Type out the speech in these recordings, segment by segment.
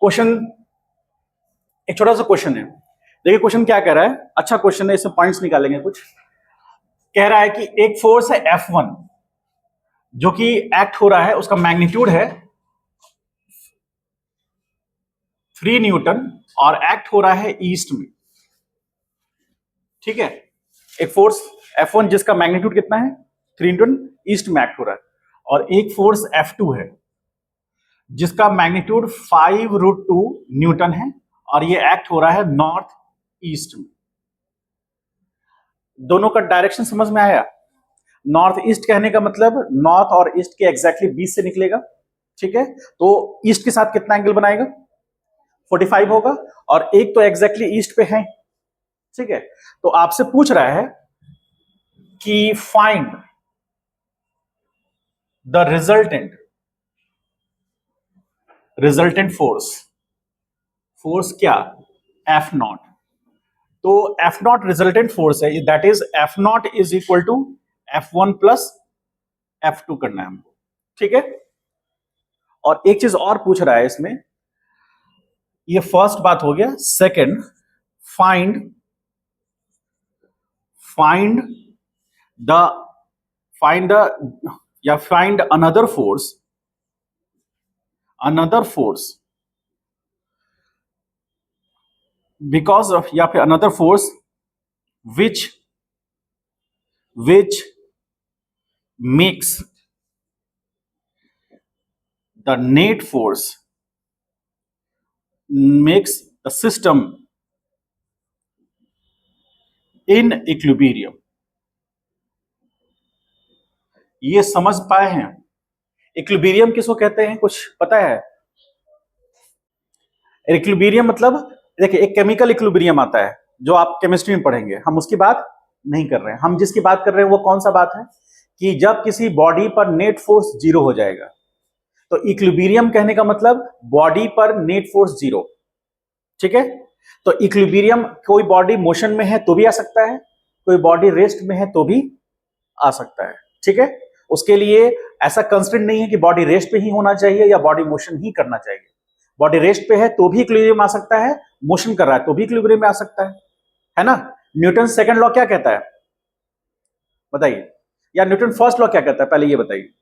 Question एक छोटा सा क्वेश्चन है। देखिए क्वेश्चन क्या कह रहा है, अच्छा क्वेश्चन है, इसमें पॉइंट्स निकालेंगे। कुछ कह रहा है कि एक फोर्स है F1 जो कि एक्ट हो रहा है, उसका मैग्नीट्यूड है 3 न्यूटन और एक्ट हो रहा है ईस्ट में। ठीक है, एक फोर्स F1 जिसका मैग्नीट्यूड कितना है 3 न्यूटन, ईस्ट में एक्ट हो रहा है। और एक फोर्स F2 है जिसका मैग्नीट्यूड 5√2 न्यूटन है और ये एक्ट हो रहा है नॉर्थ ईस्ट में। दोनों का डायरेक्शन समझ में आया? नॉर्थ ईस्ट कहने का मतलब नॉर्थ और ईस्ट के एग्जैक्टली बीच से निकलेगा। ठीक है, तो ईस्ट के साथ कितना एंगल बनाएगा 45 होगा, और एक तो एग्जैक्टली ईस्ट पे है। ठीक है, तो आपसे पूछ रहा है कि फाइंड द रिजल्टेंट फोर्स क्या F0। तो F0 रिजल्टेंट फोर्स है, that is F0 is equal to F1 plus F2 करना है हमको। ठीक है, और एक चीज और पूछ रहा है इसमें, ये फर्स्ट बात हो गया। Second, find another force because of, या फिर another force which makes the net force makes the system in equilibrium। ये समझ पाए हैं? इक्विलिब्रियम किसको कहते हैं, कुछ पता है? इक्विलिब्रियम मतलब देखिए, एक केमिकल इक्विलिब्रियम आता है जो आप केमिस्ट्री में पढ़ेंगे, हम उसकी बात नहीं कर रहे हैं। हम जिसकी बात कर रहे हैं वो कौन सा बात है कि जब किसी बॉडी पर नेट फोर्स जीरो हो जाएगा। तो इक्विलिब्रियम कहने का मतलब बॉडी पर नेट फोर्स जीरो। ठीक है, तो इक्विलिब्रियम, कोई बॉडी मोशन में है तो भी आ सकता है, कोई बॉडी रेस्ट में है तो भी आ सकता है। ठीक है, उसके लिए ऐसा कंस्ट्रेंट नहीं है कि बॉडी रेस्ट पे ही होना चाहिए या बॉडी मोशन ही करना चाहिए। बॉडी रेस्ट पे है तो भी इक्विलिब्रियम आ सकता है, मोशन कर रहा है तो भी इक्विलिब्रियम में आ सकता है ना। न्यूटन सेकंड लॉ क्या कहता है बताइए, या न्यूटन फर्स्ट लॉ क्या कहता है, पहले ये बताइए।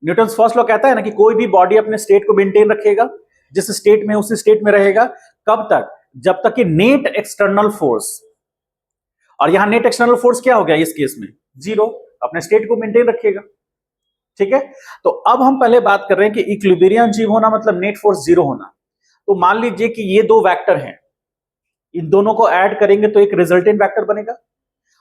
न्यूटन फर्स्ट लॉ कहता है ना कि कोई भी बॉडी अपने स्टेट को मेंटेन रखेगा, जिस स्टेट में उसी स्टेट में रहेगा। कब तक? जब तक कि नेट एक्सटर्नल फोर्स, और यहां नेट एक्सटर्नल फोर्स क्या हो गया इस केस में, जीरो, अपने स्टेट को मेंटेन रखेगा। ठीक है, तो अब हम पहले बात कर रहे हैं कि इक्विलिब्रियम अचीव होना मतलब नेट फोर्स जीरो होना। तो मान लीजिए कि ये दो वेक्टर हैं, इन दोनों को ऐड करेंगे तो एक रिजल्टेंट वेक्टर बनेगा।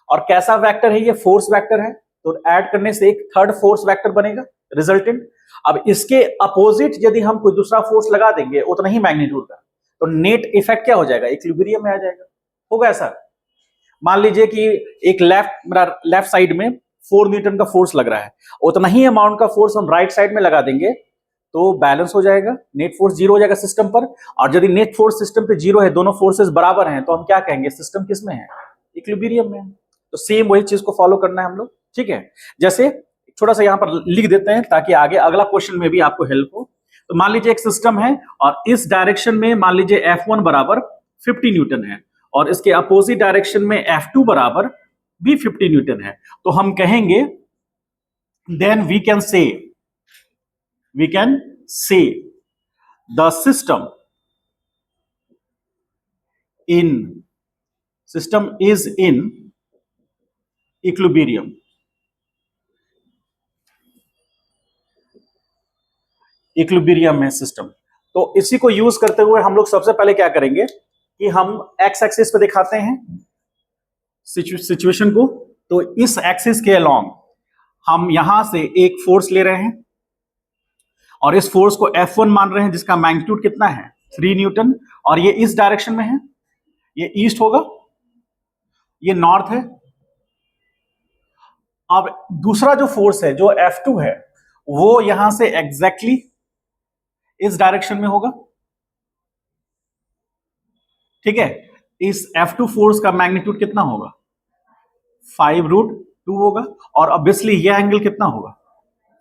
और कैसा वेक्टर है ये? फोर्स वेक्टर है, तो ऐड करने से एक थर्ड फोर्स वेक्टर बनेगा रिजल्टेंट। अब इसके अपोजिट यदि हम कोई दूसरा फोर्स लगा देंगे उतना ही मैग्नीट्यूड का, तो नेट इफेक्ट क्या हो जाएगा, इक्विलिब्रियम में आ जाएगा। होगा ऐसा? मान लीजिए कि एक लेफ्ट साइड में 4 न्यूटन का फोर्स लग रहा है, उतना ही अमाउंट का फोर्स हम राइट साइड में लगा देंगे तो बैलेंस हो जाएगा, नेट फोर्स जीरो हो जाएगा सिस्टम पर। और यदि नेट फोर्स सिस्टम पे जीरो है, दोनों फोर्सेस बराबर हैं, तो हम क्या कहेंगे, सिस्टम किस में है, इक्विलिब्रियम में है। तो सेम वही चीज को फॉलो करना है हम लोग। ठीक है, जैसे थोड़ा सा यहां पर लिख देते हैं ताकि आगे अगला क्वेश्चन में भी आपको हेल्प हो। तो मान लीजिए एक सिस्टम है और इस डायरेक्शन में मान लीजिए F1 बराबर 50 न्यूटन है और इसके अपोजिट डायरेक्शन में F2 बराबर भी 50 न्यूटन है। तो हम कहेंगे then we can say the system is in equilibrium. Equilibrium में सिस्टम। तो इसी को यूज करते हुए हम लोग सबसे पहले क्या करेंगे कि हम एक्स एक्सिस पे दिखाते हैं सिचुएशन को। तो इस एक्सिस के अलोंग हम यहां से एक फोर्स ले रहे हैं और इस फोर्स को F1 मान रहे हैं जिसका मैग्नीट्यूड कितना है 3 न्यूटन, और ये इस डायरेक्शन में है, ये ईस्ट होगा, ये नॉर्थ है। अब दूसरा जो फोर्स है जो F2 है वो यहां से एग्जैक्टली इस डायरेक्शन में होगा। ठीक है, इस F2 फोर्स का मैग्नीट्यूड कितना होगा 5√2 होगा, और ऑब्वियसली यह एंगल कितना होगा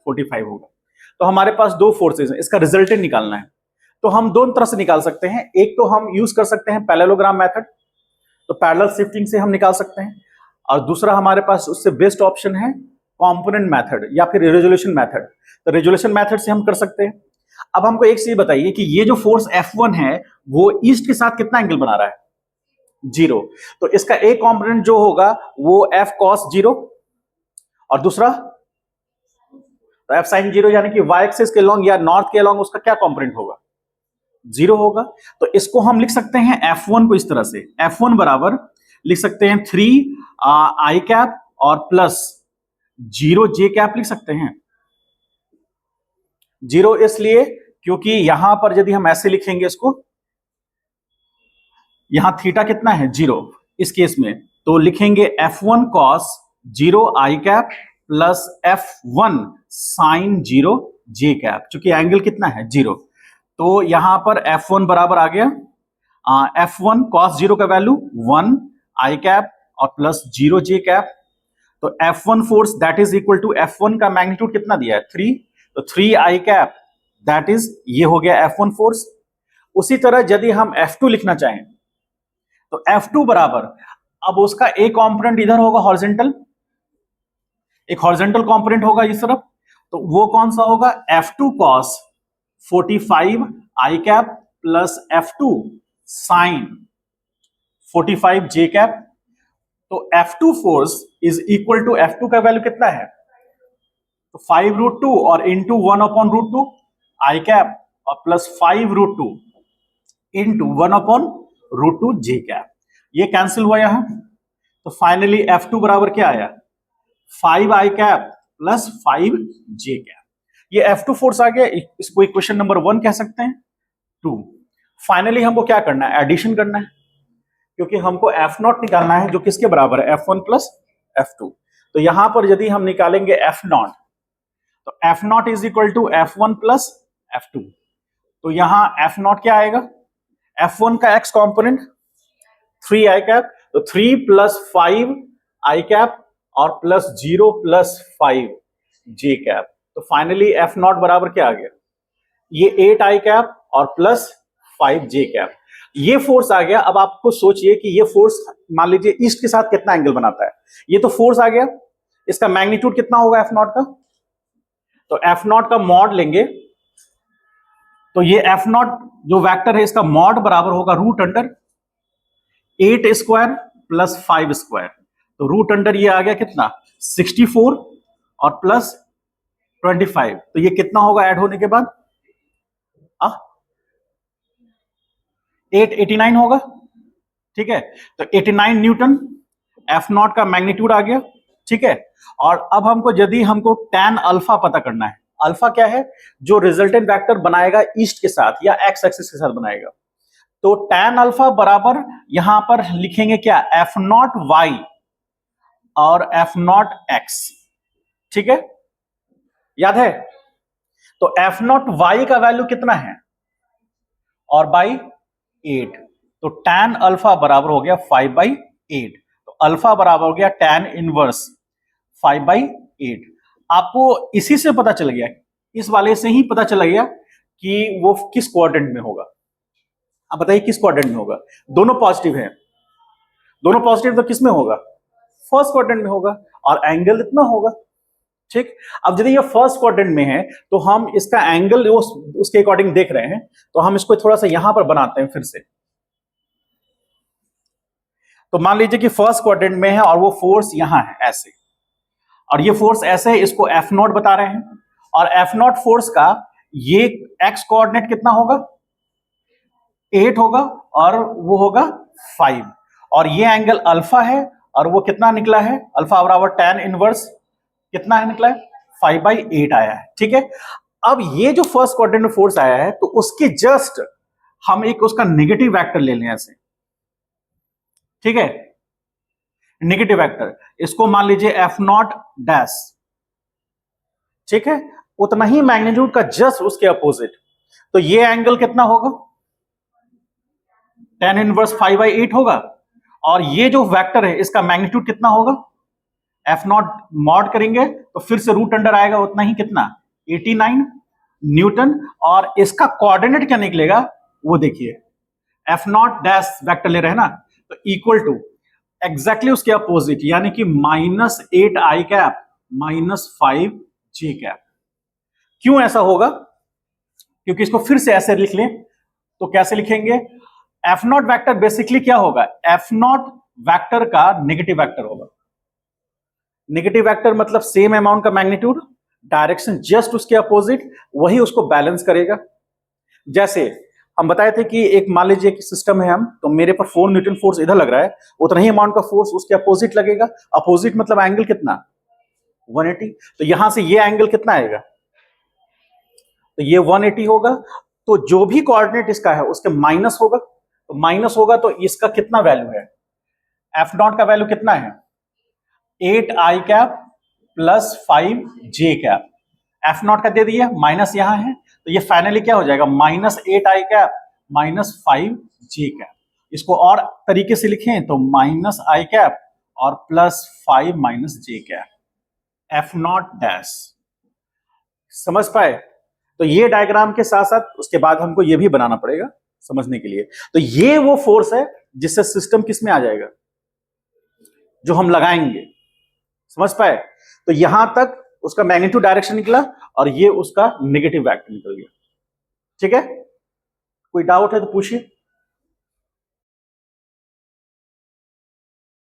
45 होगा। तो हमारे पास दो फोर्सेस हैं, इसका रिजल्टेंट निकालना है। तो हम दोनों तरह से निकाल सकते हैं। एक तो हम यूज कर सकते हैं पैरेललोग्राम मेथड, तो पैरेलल शिफ्टिंग से हम निकाल सकते हैं, और दूसरा हमारे पास उससे बेस्ट ऑप्शन है कंपोनेंट मेथड या फिर रेजोल्यूशन मेथड। तो रेजोल्यूशन मेथड से हम कर सकते हैं। अब हमको एक चीज बताइए कि ये जो फोर्स F1 है वो ईस्ट के साथ कितना एंगल बना रहा है? 0। तो इसका एक कंपोनेंट जो होगा वो F cos 0, और दूसरा तो F sin 0, यानी कि y एक्सिस के लॉन्ग या नॉर्थ के लॉन्ग उसका क्या कंपोनेंट होगा? 0 होगा। तो इसको हम लिख सकते हैं F1 को इस तरह से, F1 बराबर लिख सकते हैं 3 i कैप और प्लस 0 j कैप लिख सकते हैं। 0 इसलिए क्योंकि यहां पर यदि हम ऐसे लिखेंगे इसको, यहां थीटा कितना है? 0 इस केस में, तो लिखेंगे F1 cos 0 i cap plus F1 sin 0 j cap, चूंकि एंगल कितना है? 0। तो यहां पर F1 बराबर आ गया F1 cos 0 का वैल्यू 1 i कैप और प्लस 0 j कैप। तो F1 force that is equal to F1 का मैग्नीट्यूड कितना दिया है? 3, तो 3 i कैप दैट इज, ये हो गया F1 फोर्स। उसी तरह यदि हम F2 लिखना चाहें तो F2 बराबर, अब उसका एक कंपोनेंट इधर होगा हॉरिजॉन्टल, एक हॉरिजॉन्टल कंपोनेंट होगा इस तरफ, तो वो कौन सा होगा? F2 cos 45 i cap plus F2 sin 45 j cap. तो F2 force is equal to, F2 का वैल्यू कितना है? तो 5√2 और इंटू 1/√2 i कैप और प्लस 5√2 इंटू 1/√2 j कैप। ये कैंसिल हुआ यहां, तो फाइनली F2 बराबर क्या आया? 5 i cap plus 5 j cap. ये F2 फोर्स आ गया, इसको इक्वेशन नंबर 1 कह सकते हैं। 2। फाइनली हमको क्या करना है? एडिशन करना है, क्योंकि हमको F0 निकालना है जो किसके बराबर है? F1 plus F2। तो यहां पर यदि हम निकालेंगे F0, तो F0 is equal to F1 plus F2। तो यहां F0 क्या आएगा? F1 का x कंपोनेंट 3 i कैप, तो 3 प्लस 5 i कैप और प्लस 0 प्लस 5 j कैप। तो फाइनली F0 बराबर क्या आ गया? ये 8 i कैप और प्लस 5 j कैप। ये फोर्स आ गया। अब आपको सोचिए कि ये फोर्स मान लीजिए ईस्ट के साथ कितना एंगल बनाता है? ये तो फोर्स आ गया, इसका मैग्नीट्यूड कितना होगा F0 का? तो F0 का मॉड लेंगे, तो ये F0 जो वेक्टर है इसका मॉड बराबर होगा √8 स्क्वायर प्लस 5 स्क्वायर। तो रूट अंडर ये आ गया कितना? 64 और प्लस 25। तो ये कितना होगा ऐड होने के बाद? 889 होगा। ठीक है, तो 89 न्यूटन F0 का मैग्नीट्यूड आ गया। ठीक है, और अब हमको tan अल्फा पता करना है। अल्फा क्या है? जो रिजल्टेंट वेक्टर बनाएगा ईस्ट के साथ या एक्स एक्सिस के साथ बनाएगा। तो tan अल्फा बराबर यहां पर लिखेंगे क्या? F0 y और F0 x। ठीक है, याद है? तो F0 y का वैल्यू कितना है और बाई 8, तो tan अल्फा बराबर हो गया 5/8। तो अल्फा बराबर हो गया tan इनवर्स 5/8। आपको इसी से पता चल गया, इस वाले से ही पता चला गया कि वो किस क्वाड्रेंट में होगा। अब बताइए किस क्वाड्रेंट में होगा? दोनों पॉजिटिव हैं, दोनों पॉजिटिव, तो किस में होगा? फर्स्ट क्वाड्रेंट में होगा, और एंगल इतना होगा। ठीक, अब यदि ये फर्स्ट क्वाड्रेंट में है तो हम इसका एंगल उसके अकॉर्डिंग देख रहे हैं, तो हम इसको थोड़ा सा यहां पर बनाते हैं फिर से। तो मान लीजिए कि फर्स्ट क्वाड्रेंट में है और वो फोर्स यहां है ऐसे, और ये फोर्स ऐसे है, इसको F0 बता रहे हैं, और F0 फोर्स का ये एक्स कोऑर्डिनेट कितना होगा? 8 होगा और वो होगा 5, और ये एंगल अल्फा है और वो कितना निकला है? अल्फा बराबर tan इनवर्स कितना है निकला है? 5/8 आया है। ठीक है, अब ये जो फर्स्ट क्वाड्रेंट में फोर्स आया है तो उसके जस्ट हम एक उसका नेगेटिव वेक्टर ले लें ऐसे। ठीक है, नेगेटिव वेक्टर, इसको मान लीजिए F0 डैश। ठीक है, उतना ही मैग्नीट्यूड का जस्ट उसके अपोजिट, तो ये एंगल कितना होगा? tan इनवर्स 5/8 होगा, और ये जो वेक्टर है इसका मैग्नीट्यूड कितना होगा? F0 मॉड करेंगे तो फिर से रूट अंडर आएगा उतना ही, कितना? 89 न्यूटन, और इसका कोऑर्डिनेट क्या निकलेगा वो देखिए, एफ नॉट डैश वेक्टर ले रहे हैं ना, तो इक्वल टू एग्जैक्टली उसके अपोजिट, यानी कि -8i कैप -5j कैप। क्यों ऐसा होगा? क्योंकि इसको फिर से ऐसे लिख लें तो कैसे लिखेंगे? एफ नॉट वैक्टर बेसिकली क्या होगा? एफ नॉट वैक्टर का नेगेटिव वेक्टर होगा। नेगेटिव वेक्टर मतलब सेम अमाउंट का मैग्नीट्यूड, डायरेक्शन जस्ट उसके अपोजिट, वही उसको बैलेंस करेगा। जैसे हम बताए थे कि एक मान लीजिए कि सिस्टम है, हम तो मेरे पर 4 न्यूटन फोर्स इधर लग रहा है, उतना ही अमाउंट का फोर्स उसके अपोजिट लगेगा। अपोजिट मतलब एंगल कितना? 180। तो यहां से ये एंगल कितना आएगा? तो ये 180 होगा। तो जो भी कोऑर्डिनेट इसका है उसके माइनस होगा, तो माइनस होगा तो इसका कितना वैल्यू है? एफ नॉट का वैल्यू कितना है? 8i cap +5j cap. F not का दे दिया, माइनस यहां है, तो ये फाइनली क्या हो जाएगा? -8i cap -5j cap. इसको और तरीके से लिखें तो -i कैप और +5 -j cap F not dash. समझ पाए? तो ये डायग्राम के साथ साथ उसके बाद हमको ये भी बनाना पड़ेगा समझने के लिए। तो ये वो फोर्स है जिससे सिस्टम किस में आ जाएगा, जो हम लगाएंगे। समझ पाए? तो यहां तक उसका मैग्नीट्यूड डायरेक्शन निकला और ये उसका नेगेटिव वेक्टर निकल गया। ठीक है? कोई डाउट है तो पूछिए।